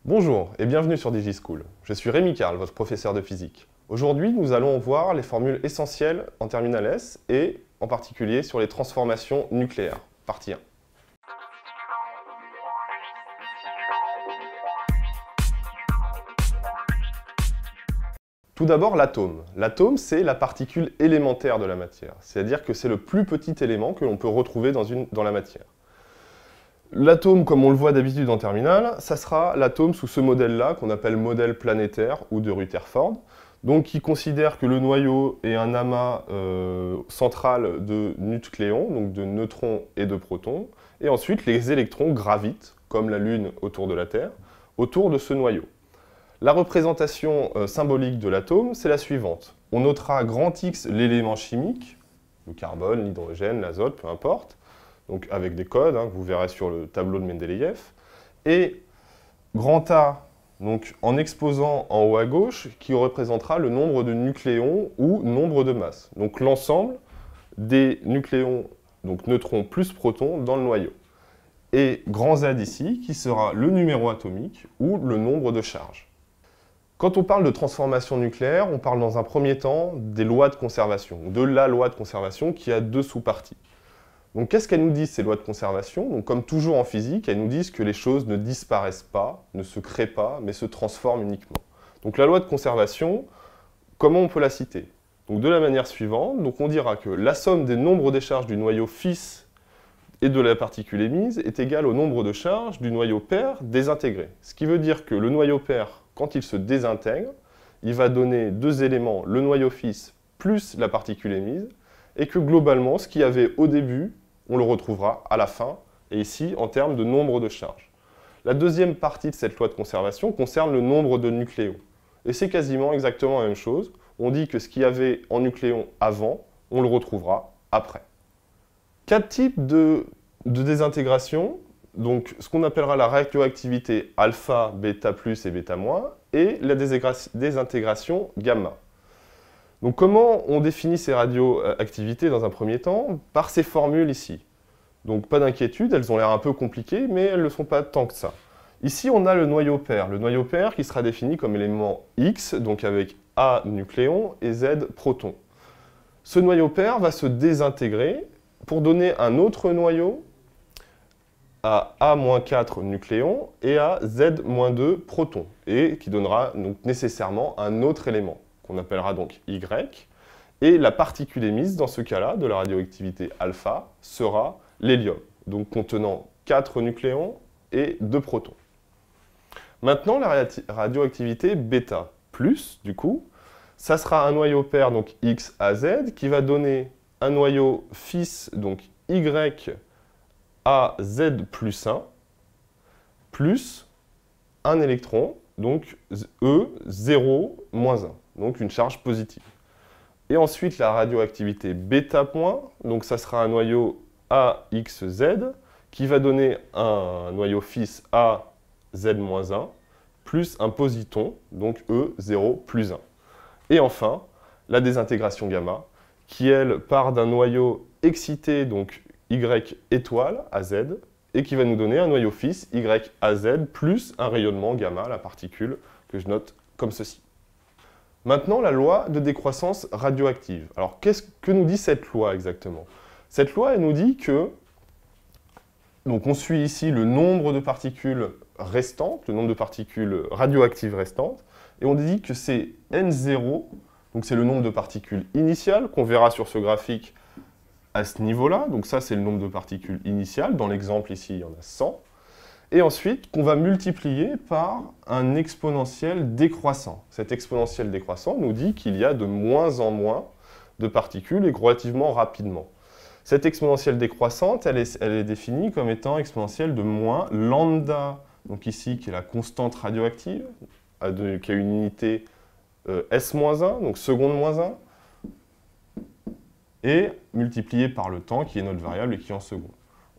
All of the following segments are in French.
Bonjour et bienvenue sur DigiSchool. Je suis Rémi Carl, votre professeur de physique. Aujourd'hui, nous allons voir les formules essentielles en terminale S et en particulier sur les transformations nucléaires. Partie 1. Tout d'abord, l'atome. L'atome, c'est la particule élémentaire de la matière, c'est-à-dire que c'est le plus petit élément que l'on peut retrouver dans la matière. L'atome, comme on le voit d'habitude en terminale, ça sera l'atome sous ce modèle-là, qu'on appelle modèle planétaire ou de Rutherford, donc qui considère que le noyau est un amas central de nucléons, donc de neutrons et de protons, et ensuite les électrons gravitent, comme la Lune autour de la Terre, autour de ce noyau. La représentation symbolique de l'atome, c'est la suivante. On notera grand X l'élément chimique, le carbone, l'hydrogène, l'azote, peu importe, donc avec des codes, que vous verrez sur le tableau de Mendeleïev, et grand A, donc en exposant en haut à gauche, qui représentera le nombre de nucléons ou nombre de masses, donc l'ensemble des nucléons, donc neutrons plus protons, dans le noyau. Et grand Z ici, qui sera le numéro atomique ou le nombre de charges. Quand on parle de transformation nucléaire, on parle dans un premier temps des lois de conservation, de la loi de conservation qui a deux sous-parties. Donc qu'est-ce qu'elles nous disent, ces lois de conservation? Donc, comme toujours en physique, elles nous disent que les choses ne disparaissent pas, ne se créent pas, mais se transforment uniquement. Donc la loi de conservation, comment on peut la citer? Donc de la manière suivante, donc on dira que la somme des nombres des charges du noyau fils et de la particule émise est égale au nombre de charges du noyau père désintégré. Ce qui veut dire que le noyau père, quand il se désintègre, il va donner deux éléments, le noyau fils plus la particule émise, et que globalement, ce qu'il y avait au début, on le retrouvera à la fin, et ici, en termes de nombre de charges. La deuxième partie de cette loi de conservation concerne le nombre de nucléons. Et c'est quasiment exactement la même chose. On dit que ce qu'il y avait en nucléons avant, on le retrouvera après. Quatre types de désintégration. Donc, ce qu'on appellera la radioactivité alpha, bêta plus et bêta moins, et la désintégration gamma. Donc, comment on définit ces radioactivités dans un premier temps? Par ces formules ici. Donc, pas d'inquiétude, elles ont l'air un peu compliquées, mais elles ne le sont pas tant que ça. Ici, on a le noyau pair. Le noyau pair qui sera défini comme élément X, donc avec A nucléons et Z protons. Ce noyau pair va se désintégrer pour donner un autre noyau à A-4 nucléons et à Z-2 protons, et qui donnera donc nécessairement un autre élément, qu'on appellera donc Y, et la particule émise, dans ce cas-là, de la radioactivité alpha, sera l'hélium, donc contenant 4 nucléons et 2 protons. Maintenant, la radioactivité bêta plus, du coup, ça sera un noyau pair, donc X à Z, qui va donner un noyau fils, donc Y à Z plus 1, plus un électron, donc E 0 moins 1, donc une charge positive. Et ensuite la radioactivité bêta point, donc ça sera un noyau AXZ, qui va donner un noyau fils AZ-1, plus un positon, donc E0 plus 1. Et enfin, la désintégration gamma, qui elle part d'un noyau excité, donc Y étoile à Z, et qui va nous donner un noyau fils Y à Z, plus un rayonnement gamma, la particule, que je note comme ceci. Maintenant, la loi de décroissance radioactive. Alors, qu'est-ce que nous dit cette loi exactement? Cette loi, elle nous dit que, donc on suit ici le nombre de particules restantes, le nombre de particules radioactives restantes, et on dit que c'est N0, donc c'est le nombre de particules initiales, qu'on verra sur ce graphique à ce niveau-là. Donc ça, c'est le nombre de particules initiales. Dans l'exemple ici, il y en a 100. Et ensuite, qu'on va multiplier par un exponentiel décroissant. Cet exponentiel décroissant nous dit qu'il y a de moins en moins de particules et relativement rapidement. Cette exponentielle décroissante, elle est définie comme étant exponentielle de moins lambda, donc ici, qui est la constante radioactive, qui a une unité S-1, donc seconde-1, et multiplié par le temps, qui est notre variable et qui est en secondes.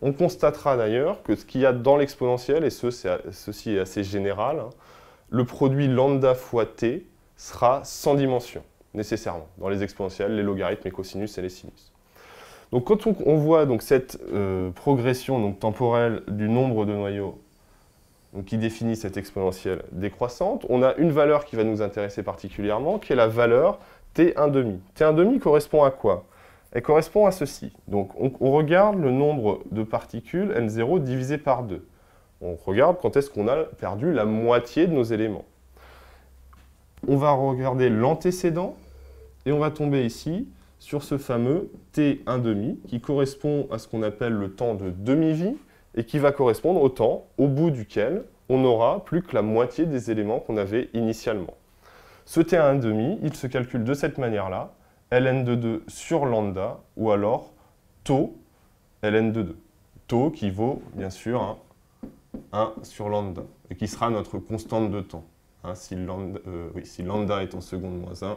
On constatera d'ailleurs que ce qu'il y a dans l'exponentielle, et ceci est assez général, le produit lambda fois t sera sans dimension, nécessairement, dans les exponentielles, les logarithmes, les cosinus et les sinus. Donc quand on voit donc cette progression donc, temporelle du nombre de noyaux donc qui définit cette exponentielle décroissante, on a une valeur qui va nous intéresser particulièrement, qui est la valeur t1,5. T1,5 correspond à quoi? Elle correspond à ceci. Donc on regarde le nombre de particules n0 divisé par 2. On regarde quand est-ce qu'on a perdu la moitié de nos éléments. On va regarder l'antécédent et on va tomber ici sur ce fameux t1,5 qui correspond à ce qu'on appelle le temps de demi-vie et qui va correspondre au temps au bout duquel on n'aura plus que la moitié des éléments qu'on avait initialement. Ce t1,5, il se calcule de cette manière-là, ln de 2 sur lambda, ou alors taux ln de 2. Taux qui vaut, bien sûr, 1 sur lambda, et qui sera notre constante de temps. Si lambda est en seconde moins 1,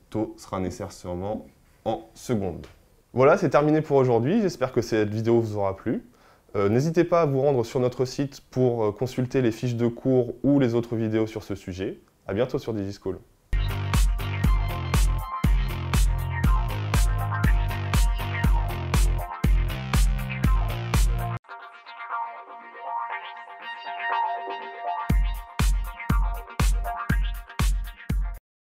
taux sera nécessairement en seconde. Voilà, c'est terminé pour aujourd'hui. J'espère que cette vidéo vous aura plu. N'hésitez pas à vous rendre sur notre site pour consulter les fiches de cours ou les autres vidéos sur ce sujet. À bientôt sur DigiSchool.